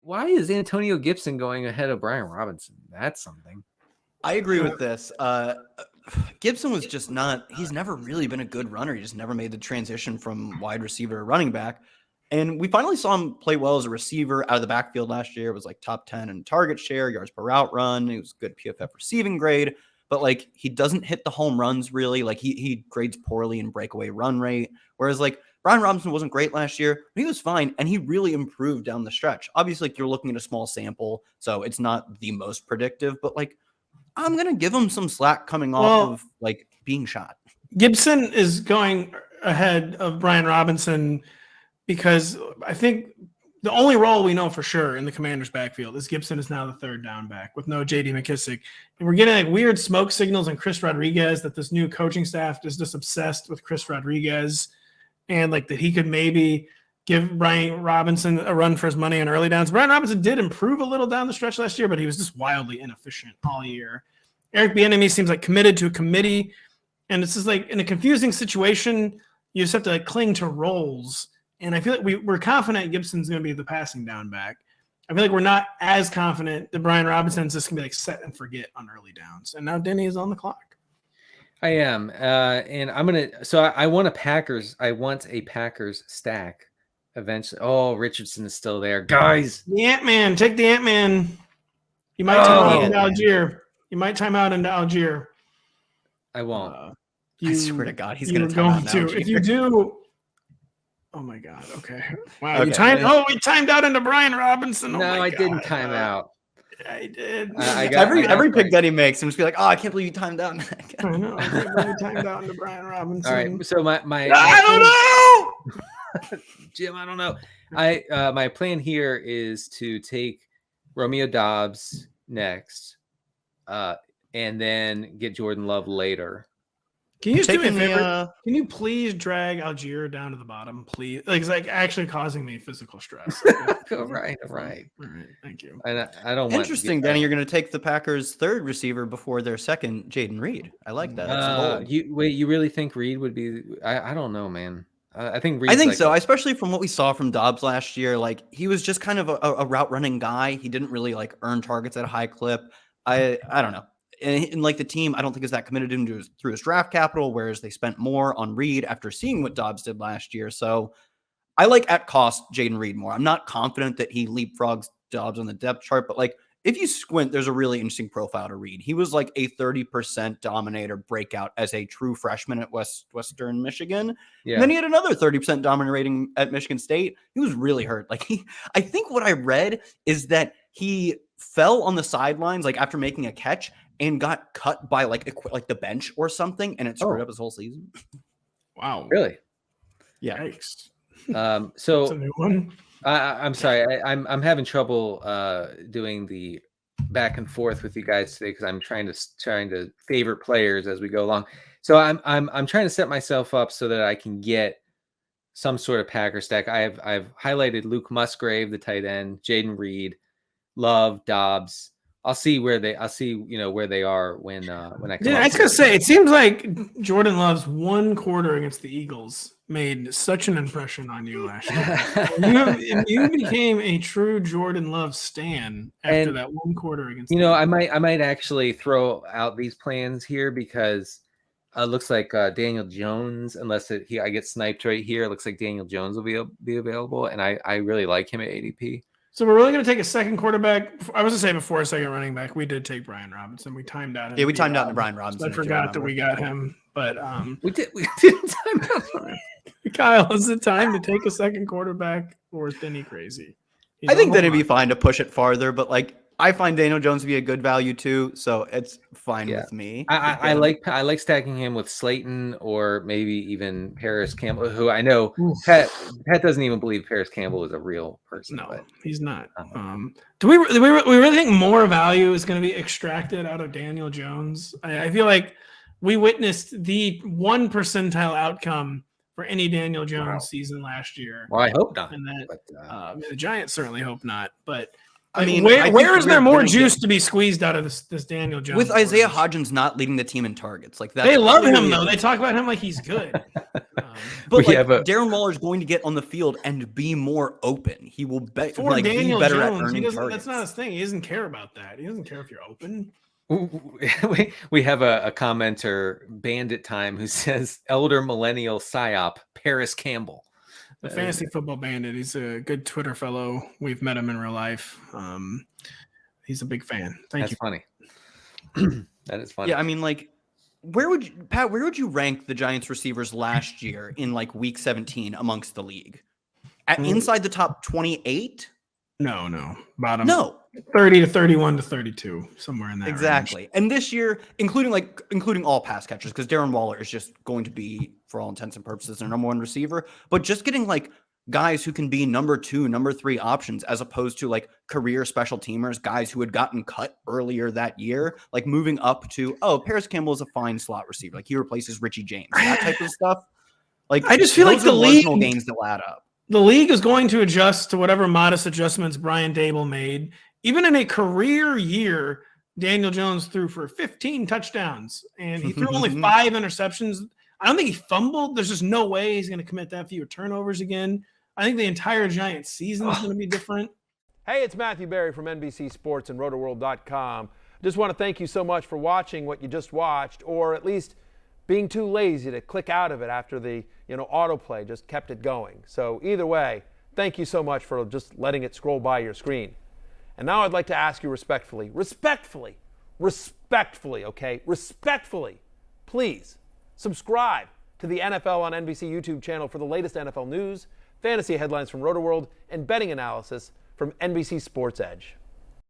why is Antonio Gibson going ahead of Brian Robinson? That's something. I agree with this. Gibson was just not, he's never really been a good runner. He just never made the transition from wide receiver to running back. And we finally saw him play well as a receiver out of the backfield last year. It was like top 10 in target share, yards per route run. It was good PFF receiving grade, but like he doesn't hit the home runs really. Like he grades poorly in breakaway run rate. Whereas like Brian Robinson wasn't great last year, but he was fine. And he really improved down the stretch. Obviously, like, you're looking at a small sample, so it's not the most predictive, but like, I'm going to give him some slack coming off of like being shot. Gibson is going ahead of Brian Robinson because I think the only role we know for sure in the Commanders backfield is Gibson is now the third down back with no J.D. McKissick. And we're getting like weird smoke signals on Chris Rodriguez that this new coaching staff is just obsessed with Chris Rodriguez and like that he could maybe give Brian Robinson a run for his money on early downs. Brian Robinson did improve a little down the stretch last year, but he was just wildly inefficient all year. Eric Bieniemy seems like committed to a committee, and it's just like in a confusing situation, you just have to like cling to roles. And I feel like we're confident Gibson's going to be the passing down back. I feel like we're not as confident that Brian Robinson's just going to be like set and forget on early downs. And now Denny is on the clock. I am, and I'm gonna. So I want a Packers. I want a Packers stack. Eventually, oh, Richardson is still there, guys. The Ant-Man, take the Ant-Man. You might time out into Algier. You might time out into Algier. I won't. I swear to God, he's going to time out to. If you do, oh my God. Okay. Wow. Okay. You timed. Oh, we timed out into Brian Robinson. Oh no, I didn't time out. I did. Every pick that he makes, I'm just be like, oh, I can't believe you timed out. I know. I can't believe you timed out into Brian Robinson. All right. So my I don't know. Jim, I don't know. My plan here is to take Romeo Doubs next, and then get Jordan Love later. Can you just do me a favor? Can you please drag Algier down to the bottom, please? Like, it's like actually causing me physical stress. Right. All right. Thank you. I don't want. Interesting, Danny. You're going to take the Packers' third receiver before their second, Jaden Reed. I like that. That's you really think Reed would be? I don't know, man. I think Reed's so, especially from what we saw from Doubs last year. Like, he was just kind of a route running guy. He didn't really like earn targets at a high clip. I don't know. And like the team, I don't think is that committed to him through his draft capital, whereas they spent more on Reed after seeing what Doubs did last year. So I like at cost Jaden Reed more. I'm not confident that he leapfrogs Doubs on the depth chart, but like if you squint, there's a really interesting profile to read. He was like a 30% dominator breakout as a true freshman at Western Michigan. Yeah. And then he had another 30% dominator rating at Michigan State. He was really hurt. Like I think what I read is that he fell on the sidelines like after making a catch and got cut by like the bench or something, and it screwed up his whole season. Wow. Really? Yeah. Yikes. So that's a new one. I'm sorry. I'm having trouble doing the back and forth with you guys today because I'm trying to favorite players as we go along. So I'm trying to set myself up so that I can get some sort of Packer stack. I've highlighted Luke Musgrave, the tight end, Jaden Reed, Love, Doubs. I'll see where they are when I come. Yeah, I was gonna say it seems like Jordan Love's one quarter against the Eagles made such an impression on you last year. you became a true Jordan Love stan after that one quarter against. You know, I might actually throw out these plans here because it looks like Daniel Jones, unless I get sniped right here, it looks like Daniel Jones will be available, and I really like him at ADP. So we're really going to take a second quarterback. I was going to say before a second running back, we did take Brian Robinson. We timed out. Yeah, we timed out to Brian Robinson. I forgot that we got him, but we did time out. Kyle, is it time to take a second quarterback, or is Denny crazy? I think that it'd be fine to push it farther, but like I find Daniel Jones to be a good value too, so it's fine with me. I like stacking him with Slayton or maybe even Paris Campbell, who I know Pat doesn't even believe Paris Campbell is a real person. No, he's not. Do we really think more value is going to be extracted out of Daniel Jones? I feel like we witnessed the 1 percentile outcome for any Daniel Jones season last year. Well, I hope not. And that the Giants certainly hope not, but. I mean, where is there more juice to be squeezed out of this Daniel Jones? With Isaiah Hodgins not leading the team in targets, like that. They love him though. They talk about him like he's good. But like, Darren Waller is going to get on the field and be more open. He will be Daniel better Jones, at earning targets. That's not his thing. He doesn't care about that. He doesn't care if you're open. We have a commenter, Bandit Time, who says elder millennial psyop Paris Campbell. The fantasy football bandit. He's a good Twitter fellow. We've met him in real life. He's a big fan. Thank you. That's funny. That is funny. Yeah, I mean, like, where would you rank the Giants receivers last year in like week 17 amongst the league? Inside the top 28? No. Bottom. No. 30 to 31 to 32, somewhere in that exactly. range. And this year, including all pass catchers, because Darren Waller is just going to be, for all intents and purposes, their number one receiver. But just getting like guys who can be number 2, number 3 options, as opposed to like career special teamers, guys who had gotten cut earlier that year, like moving up to, Paris Campbell is a fine slot receiver. Like he replaces Richie James, that type of stuff. Like I just feel like the league gains that will add up. The league is going to adjust to whatever modest adjustments Brian Dable made. Even in a career year, Daniel Jones threw for 15 touchdowns, and he threw only 5 interceptions. I don't think he fumbled. There's just no way he's going to commit that few turnovers again. I think the entire Giants season is going to be different. Hey, it's Matthew Berry from NBC Sports and Rotoworld.com. Just want to thank you so much for watching what you just watched, or at least being too lazy to click out of it after the autoplay just kept it going. So either way, thank you so much for just letting it scroll by your screen. And now I'd like to ask you respectfully, please subscribe to the NFL on NBC YouTube channel for the latest NFL news, fantasy headlines from Rotoworld, and betting analysis from NBC Sports Edge.